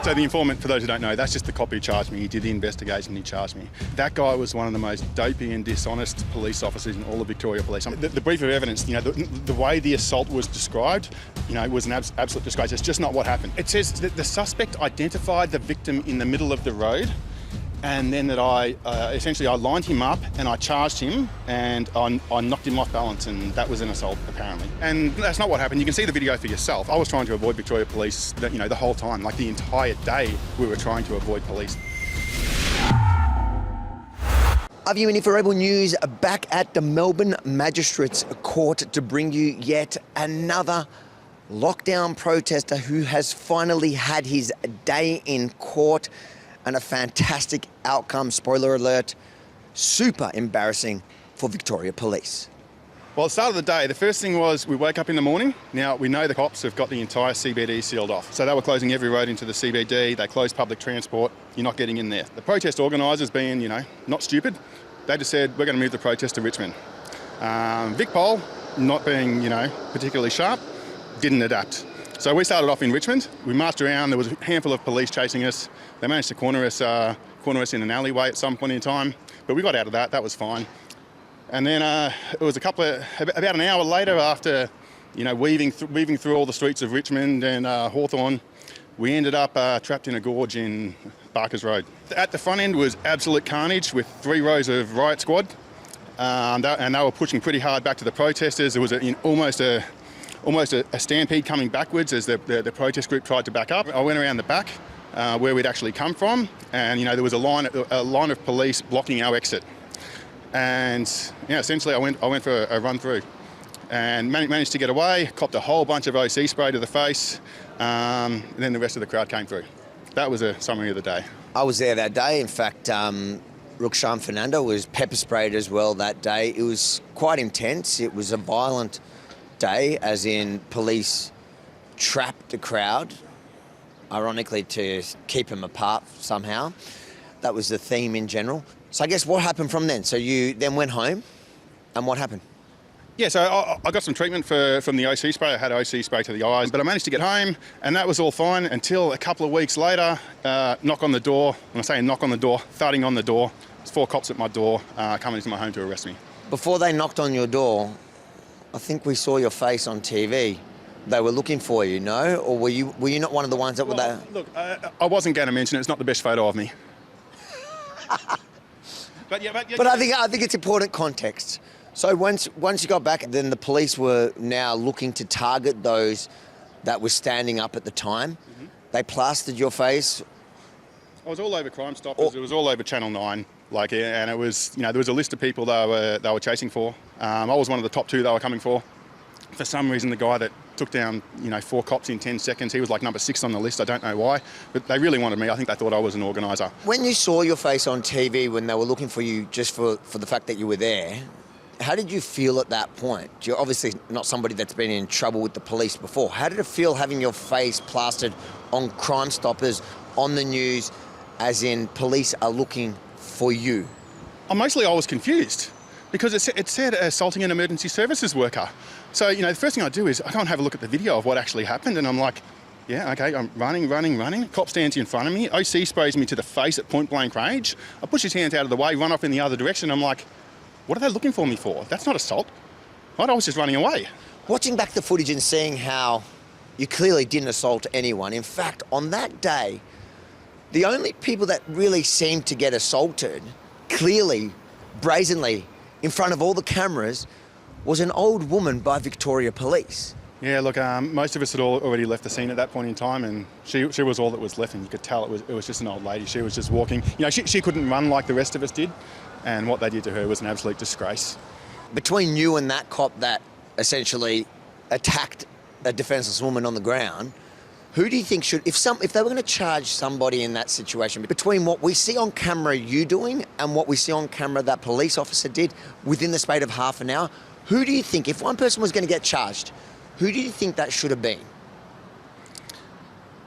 So the informant, for those who don't know, that's just the cop who charged me. He did the investigation, he charged me. That guy was one of the most dopey and dishonest police officers in all of Victoria Police. The brief of evidence, the way the assault was described, it was an absolute disgrace. It's just not what happened. It says that the suspect identified the victim in the middle of the road, and then that I lined him up and I charged him and I knocked him off balance, and that was an assault apparently. And that's not what happened. You can see the video for yourself. I was trying to avoid Victoria Police, the whole time, like the entire day we were trying to avoid police. I've Yemini for Rebel News, back at the Melbourne Magistrates Court to bring you yet another lockdown protester who has finally had his day in court. And a fantastic outcome, spoiler alert, super embarrassing for Victoria Police. Well, at the start of the day, the first thing was we woke up in the morning. Now, we know the cops have got the entire CBD sealed off. So they were closing every road into the CBD, they closed public transport, you're not getting in there. The protest organisers being, not stupid, they just said, we're going to move the protest to Richmond. VicPol, not being, particularly sharp, didn't adapt. So we started off in Richmond. We marched around. There was a handful of police chasing us. They managed to corner us in an alleyway at some point in time, but we got out of that. That was fine. And then it was about an hour later, after weaving through all the streets of Richmond and Hawthorn, we ended up trapped in a gorge in Barkers Road. At the front end was absolute carnage with 3 rows of riot squad, and they were pushing pretty hard back to the protesters. There was almost a stampede coming backwards as the protest group tried to back up. I went around the back where we'd actually come from, and there was a line of police blocking our exit. And essentially I went for a run through and managed to get away, copped a whole bunch of OC spray to the face, and then the rest of the crowd came through. That was a summary of the day. I was there that day. In fact, Rukshan Fernando was pepper sprayed as well that day. It was quite intense. It was a violent day, as in police trapped the crowd, ironically to keep them apart somehow. That was the theme in general. So I guess what happened from then? So you then went home, and what happened? Yeah, so I got some treatment from the OC spray. I had OC spray to the eyes, but I managed to get home, and that was all fine until a couple of weeks later, knock on the door. When I say knock on the door, thudding on the door. There's 4 cops at my door coming into my home to arrest me. Before they knocked on your door, I think we saw your face on TV. They were looking for you, no? Or were you not one of the ones that were there? Look, I wasn't going to mention it. It's not the best photo of me. But I think it's important context. So once you got back, then the police were now looking to target those that were standing up at the time. Mm-hmm. They plastered your face. I was all over Crime Stoppers. It was all over Channel 9. And it was, there was a list of people they were chasing for. I was one of the top 2 they were coming for. For some reason, the guy that took down, 4 cops in 10 seconds, he was like number 6 on the list. I don't know why, but they really wanted me. I think they thought I was an organiser. When you saw your face on TV, when they were looking for you just for the fact that you were there, how did you feel at that point? You're obviously not somebody that's been in trouble with the police before. How did it feel having your face plastered on Crime Stoppers, on the news, as in police are looking for you? Mostly I was confused because it said assaulting an emergency services worker. So, the first thing I do is I go and have a look at the video of what actually happened, and I'm like, yeah, okay, I'm running. Cop stands in front of me. OC sprays me to the face at point blank range. I push his hands out of the way, run off in the other direction. I'm like, what are they looking for me for? That's not assault. Right? I was just running away. Watching back the footage and seeing how you clearly didn't assault anyone. In fact, on that day, the only people that really seemed to get assaulted, clearly, brazenly, in front of all the cameras, was an old woman by Victoria Police. Yeah, look, most of us had already left the scene at that point in time, and she was all that was left, and you could tell it was just an old lady. She was just walking. She couldn't run like the rest of us did, and what they did to her was an absolute disgrace. Between you and that cop that essentially attacked a defenceless woman on the ground, who do you think should, if they were going to charge somebody in that situation, between what we see on camera you doing and what we see on camera that police officer did within the space of half an hour, who do you think, if one person was going to get charged, who do you think that should have been?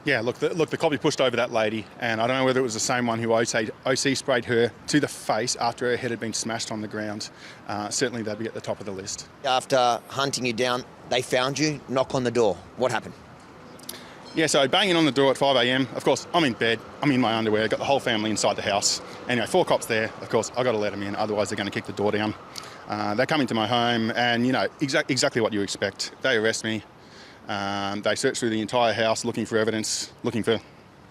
Yeah, look, the cop pushed over that lady, and I don't know whether it was the same one who OC sprayed her to the face after her head had been smashed on the ground. Certainly they'd be at the top of the list. After hunting you down, they found you, knock on the door. What happened? Yeah, so banging on the door at 5 a.m. Of course, I'm in bed, I'm in my underwear, got the whole family inside the house. Anyway, 4 cops there. Of course, I've got to let them in, otherwise they're going to kick the door down. They come into my home and, exactly what you expect. They arrest me. They search through the entire house looking for evidence, looking for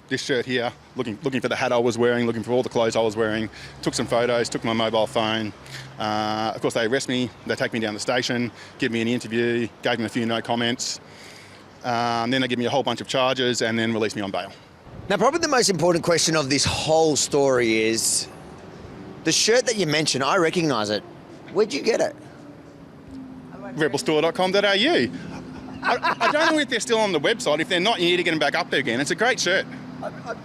this shirt here, looking for the hat I was wearing, looking for all the clothes I was wearing, took some photos, took my mobile phone. Of course, they arrest me, they take me down the station, give me an interview, gave them a few no comments. Then they give me a whole bunch of charges and then release me on bail. Now, probably the most important question of this whole story is the shirt that you mentioned. I recognise it. Where'd you get it? rebelstore.com.au. I don't know if they're still on the website. If they're not, you need to get them back up there again. It's a great shirt.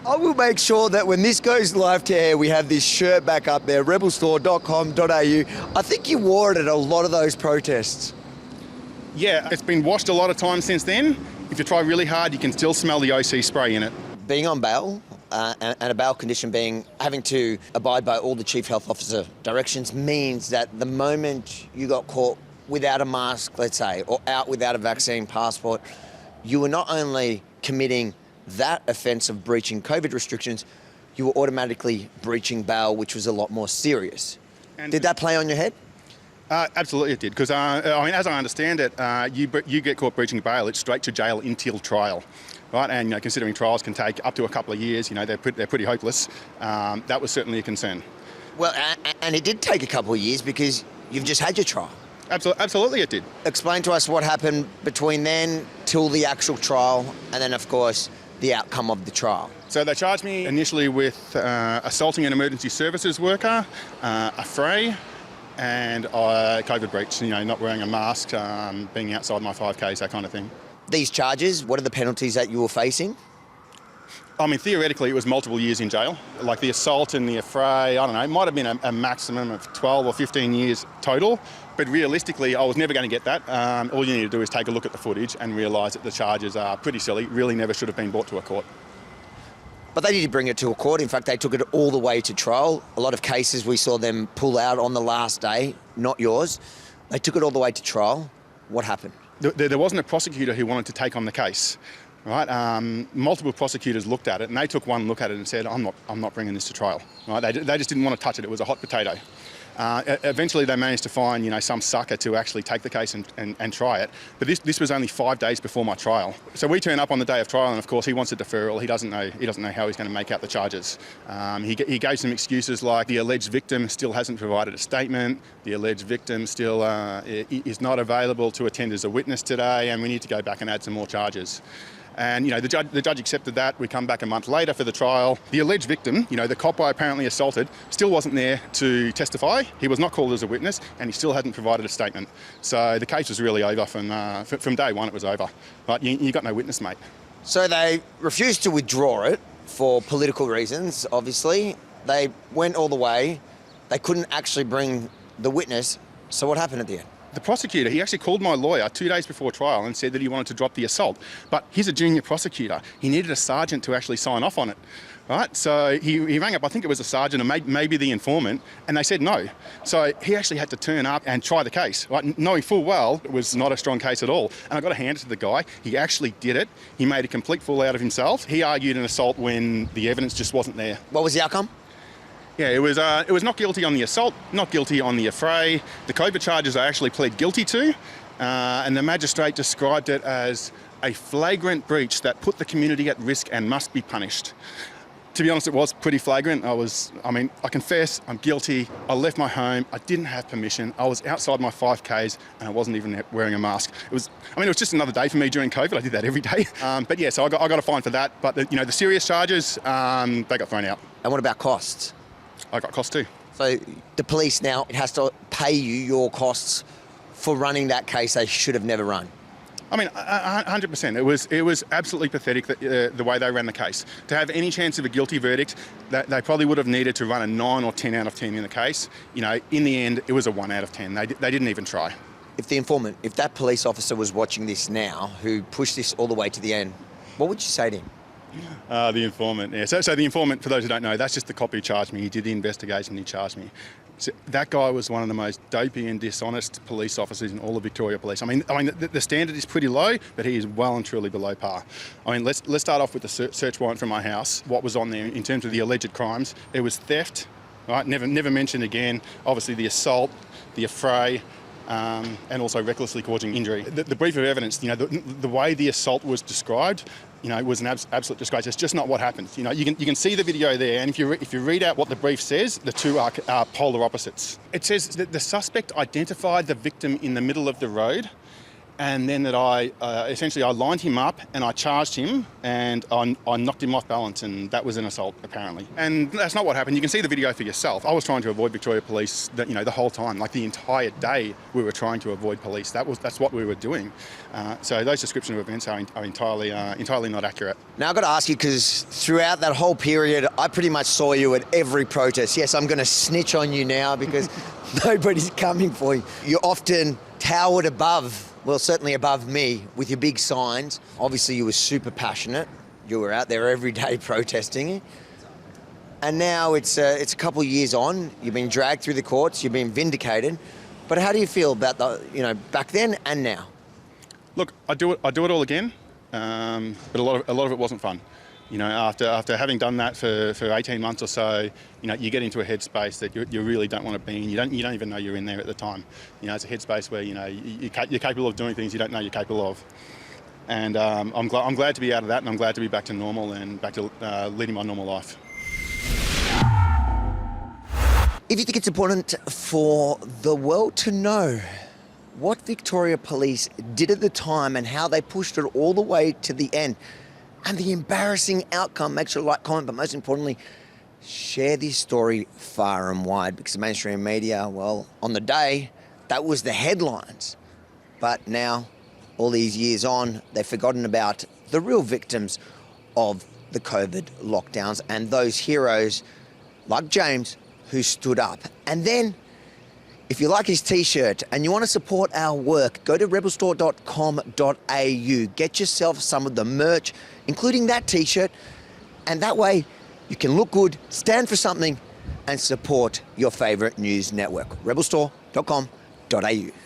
I will make sure that when this goes live to air, we have this shirt back up there, rebelstore.com.au. I think you wore it at a lot of those protests. Yeah, it's been washed a lot of times since then. If you try really hard, you can still smell the OC spray in it. Being on bail, and a bail condition being having to abide by all the Chief Health Officer directions, means that the moment you got caught without a mask, let's say, or out without a vaccine passport, you were not only committing that offence of breaching COVID restrictions, you were automatically breaching bail, which was a lot more serious. And did that play on your head? Absolutely it did, because as I understand it, you get caught breaching bail, it's straight to jail until trial, right? And considering trials can take up to a couple of years, they're pretty hopeless. That was certainly a concern. Well, and it did take a couple of years because you've just had your trial. Absolutely it did. Explain to us what happened between then till the actual trial, and then of course the outcome of the trial. So they charged me initially with assaulting an emergency services worker, a fray, and COVID breach, not wearing a mask, being outside my 5Ks, that kind of thing. These charges, what are the penalties that you were facing? I mean, theoretically, it was multiple years in jail. Like the assault and the affray, I don't know, it might have been a maximum of 12 or 15 years total, but realistically, I was never going to get that. All you need to do is take a look at the footage and realise that the charges are pretty silly, really never should have been brought to a court. But they did bring it to a court. In fact, they took it all the way to trial. A lot of cases we saw them pull out on the last day, not yours. They took it all the way to trial. What happened? There wasn't a prosecutor who wanted to take on the case, right? Multiple prosecutors looked at it and they took one look at it and said, I'm not bringing this to trial. Right? They just didn't want to touch it. It was a hot potato. Eventually they managed to find some sucker to actually take the case and try it. But this was only 5 days before my trial. So we turn up on the day of trial and of course he wants a deferral. He doesn't know how he's going to make out the charges. He gave some excuses like the alleged victim still hasn't provided a statement, the alleged victim still is not available to attend as a witness today, and we need to go back and add some more charges. And the judge accepted that. We come back a month later for the trial. The alleged victim, the cop I apparently assaulted, still wasn't there to testify. He was not called as a witness, and he still hadn't provided a statement. So the case was really over from day one. It was over. But you got no witness, mate. So they refused to withdraw it for political reasons. Obviously, they went all the way. They couldn't actually bring the witness. So what happened at the end? The prosecutor, he actually called my lawyer 2 days before trial and said that he wanted to drop the assault. But he's a junior prosecutor. He needed a sergeant to actually sign off on it. Right? So he rang up, I think it was a sergeant and maybe the informant, and they said no. So he actually had to turn up and try the case, right? Knowing full well it was not a strong case at all. And I got to hand it to the guy. He actually did it. He made a complete fool out of himself. He argued an assault when the evidence just wasn't there. What was the outcome? Yeah, it was not guilty on the assault, not guilty on the affray. The COVID charges I actually pled guilty to, and the magistrate described it as a flagrant breach that put the community at risk and must be punished. To be honest, it was pretty flagrant. I confess, I'm guilty. I left my home. I didn't have permission. I was outside my 5Ks and I wasn't even wearing a mask. It was just another day for me during COVID. I did that every day. But yeah, so I got a fine for that. But the serious charges, they got thrown out. And what about costs? I got costs too. So the police now has to pay you your costs for running that case they should have never run. 100%. It was absolutely pathetic that, the way they ran the case. To have any chance of a guilty verdict, they probably would have needed to run a 9 or 10 out of 10 in the case. In the end, it was a 1 out of 10. They didn't even try. If that police officer was watching this now, who pushed this all the way to the end, what would you say to him? The informant, yeah. So the informant, for those who don't know, that's just the cop who charged me. He did the investigation, he charged me. So that guy was one of the most dopey and dishonest police officers in all of Victoria Police. I mean, the standard is pretty low, but he is well and truly below par. I mean, let's start off with the search warrant from my house. What was on there in terms of the alleged crimes? It was theft, right? Never mentioned again. Obviously, the assault, the affray, and also recklessly causing injury. The brief of evidence, the way the assault was described, was an absolute disgrace. It's just not what happened. You can see the video there, and if you read out what the brief says, the two are polar opposites. It says that the suspect identified the victim in the middle of the road, and then that I lined him up and I charged him and I knocked him off balance, and that was an assault apparently. And that's not what happened. You can see the video for yourself. I was trying to avoid Victoria Police the whole time, like the entire day we were trying to avoid police. That's what we were doing. So those descriptions of events are entirely not accurate. Now I've got to ask you, because throughout that whole period, I pretty much saw you at every protest. Yes, I'm going to snitch on you now because nobody's coming for you. You're often towered above, well, certainly above me, with your big signs. Obviously, you were super passionate. You were out there every day protesting. And now it's a couple of years on. You've been dragged through the courts. You've been vindicated. But how do you feel about back then and now? Look, I do it all again, but a lot of it wasn't fun. After having done that for 18 months or so, you get into a headspace that you really don't want to be in. You don't even know you're in there at the time. It's a headspace where you're capable of doing things you don't know you're capable of. And I'm glad to be out of that, and I'm glad to be back to normal and back to leading my normal life. If you think it's important for the world to know what Victoria Police did at the time and how they pushed it all the way to the end, and the embarrassing outcome, make sure to like, comment, but most importantly, share this story far and wide, because the mainstream media, well, on the day, that was the headlines. But now, all these years on, they've forgotten about the real victims of the COVID lockdowns and those heroes like James who stood up. And then, if you like his t-shirt and you want to support our work, go to rebelstore.com.au. Get yourself some of the merch, including that t-shirt, and that way you can look good, stand for something, and support your favourite news network. rebelstore.com.au.